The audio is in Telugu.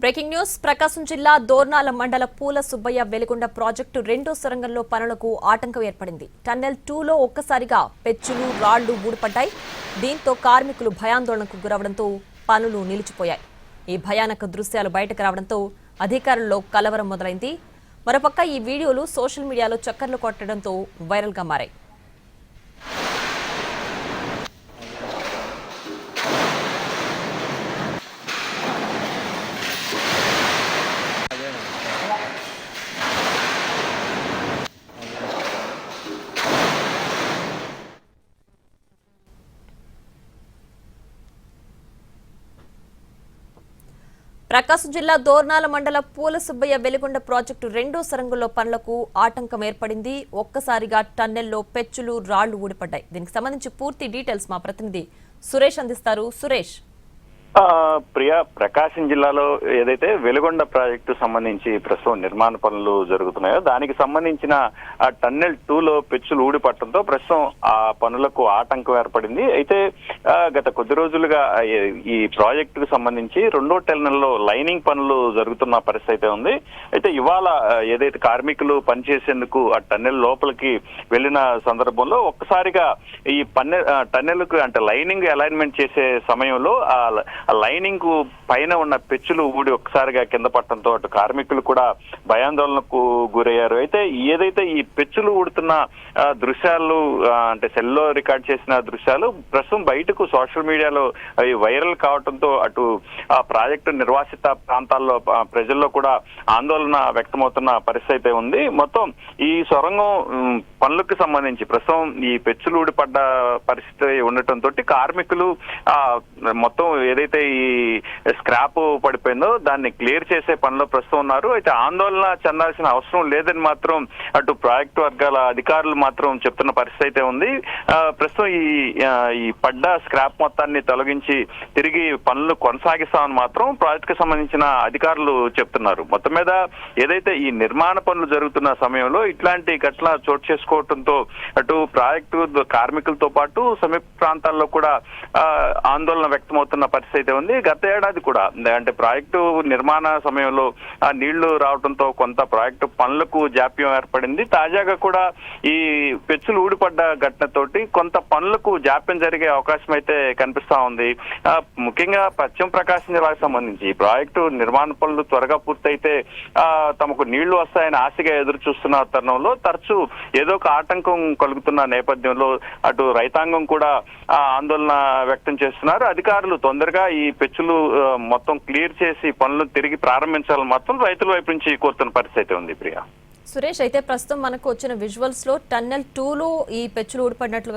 బ్రేకింగ్ న్యూస్ ప్రకాశం జిల్లా దోర్నాల మండల పూల సుబ్బయ్య వెలిగొండ ప్రాజెక్టు రెండో సొరంగంలో పనులకు ఆటంకం ఏర్పడింది. టన్నెల్ 2లో ఒక్కసారిగా పెచ్చులు రాళ్లు ఊడిపడ్డాయి. దీంతో కార్మికులు భయాందోళనకు గురవడంతో పనులు నిలిచిపోయాయి. ఈ భయానక దృశ్యాలు బయటకు రావడంతో అధికారుల్లో కలవరం మొదలైంది. మరోపక్క ఈ వీడియోలు సోషల్ మీడియాలో చక్కర్లు కొట్టడంతో వైరల్గా మారాయి. ప్రకాశం జిల్లా దోర్నాల మండల పూల సుబ్బయ్య వెలిగొండ ప్రాజెక్టు రెండో సొరంగంలో పనులకు ఆటంకం ఏర్పడింది. ఒక్కసారిగా టన్నెల్లో పెచ్చులు రాళ్లు ఊడిపడ్డాయి. దీనికి సంబంధించి పూర్తి డీటెయిల్స్ మా ప్రతినిధి సురేష్ అందిస్తారు. సురేష్, ప్రియా, ప్రకాశం జిల్లాలో ఏదైతే వెలుగొండ ప్రాజెక్టు సంబంధించి ప్రస్తుతం నిర్మాణ పనులు జరుగుతున్నాయో దానికి సంబంధించిన టన్నెల్ 2లో పెచ్చులు ఊడిపట్టడంతో ప్రస్తుతం ఆ పనులకు ఆటంకం ఏర్పడింది. అయితే గత కొద్ది రోజులుగా ఈ ప్రాజెక్టుకు సంబంధించి రెండో టన్నెల్లో లైనింగ్ పనులు జరుగుతున్న పరిస్థితి అయితే ఉంది. అయితే ఇవాళ ఏదైతే కార్మికులు పనిచేసేందుకు ఆ టన్నెల్ లోపలికి వెళ్లిన సందర్భంలో ఒక్కసారిగా ఈ టన్నెల్కు అంటే లైనింగ్ అలైన్మెంట్ చేసే సమయంలో ఆ లైనింగ్ కు పైన ఉన్న పెచ్చులు ఊడి ఒక్కసారిగా కింద పట్టడంతో అటు కార్మికులు కూడా భయాందోళనకు గురయ్యారు. అయితే ఏదైతే ఈ పెచ్చులు ఊడుతున్న దృశ్యాలు అంటే సెల్లో రికార్డ్ చేసిన దృశ్యాలు ప్రస్తుతం బయటకు సోషల్ మీడియాలో అవి వైరల్ కావడంతో అటు ఆ ప్రాజెక్టు నిర్వాసిత ప్రాంతాల్లో ప్రజల్లో కూడా ఆందోళన వ్యక్తమవుతున్న పరిస్థితి ఉంది. మొత్తం ఈ సొరంగం పనులకు సంబంధించి ప్రస్తుతం ఈ పెచ్చులు ఊడిపడ్డ పరిస్థితి ఉండటంతో కార్మికులు మొత్తం ఏదైతే ఈ స్క్రాప్ పడిపోయిందో దాన్ని క్లియర్ చేసే పనిలో ప్రస్తుతం ఉన్నారు. అయితే ఆందోళన చెందాల్సిన అవసరం లేదని మాత్రం అటు ప్రాజెక్టు వర్గాల అధికారులు మాత్రం చెప్తున్న పరిస్థితి అయితే ఉంది. ప్రస్తుతం ఈ పడ్డ స్క్రాప్ మొత్తాన్ని తొలగించి తిరిగి పనులు కొనసాగిస్తామని మాత్రం ప్రాజెక్టుకు సంబంధించిన అధికారులు చెప్తున్నారు. మొత్తం మీద ఏదైతే ఈ నిర్మాణ పనులు జరుగుతున్న సమయంలో ఇట్లాంటి ఘటన చోటు చేసుకోవడంతో అటు ప్రాజెక్టు కార్మికులతో పాటు సమీప ప్రాంతాల్లో కూడా ఆందోళన వ్యక్తమవుతున్న పరిస్థితి అయితే ఉంది. గత ఏడాది కూడా అంటే ప్రాజెక్టు నిర్మాణ సమయంలో ఆ నీళ్లు రావడంతో కొంత ప్రాజెక్టు పనులకు జాప్యం ఏర్పడింది. తాజాగా కూడా ఈ పెచ్చులు ఊడిపడ్డ ఘటనతోటి కొంత పనులకు జాప్యం జరిగే అవకాశం అయితే కనిపిస్తా ఉంది. ముఖ్యంగా పశ్చిమ ప్రకాశం జిల్లాకు సంబంధించి ప్రాజెక్టు నిర్మాణ పనులు త్వరగా పూర్తయితే తమకు నీళ్లు వస్తాయని ఆశగా ఎదురు చూస్తున్న తరుణంలో తరచూ ఏదో ఒక ఆటంకం కలుగుతున్న నేపథ్యంలో అటు రైతాంగం కూడా ఆందోళన వ్యక్తం చేస్తున్నారు. అధికారులు తొందరగా ఈ పెచ్చులు మొత్తం క్లియర్ చేసి పనులు తిరిగి ప్రారంభించాలని మాత్రం రైతుల వైపు నుంచి కోరుతున్న పరిస్థితి ఉంది. ప్రియా, సురేష్, అయితే ప్రస్తుతం మనకు వచ్చిన విజువల్స్ లో టన్నెల్ 2లో ఈ పెచ్చులు ఊడిపడినట్లుగా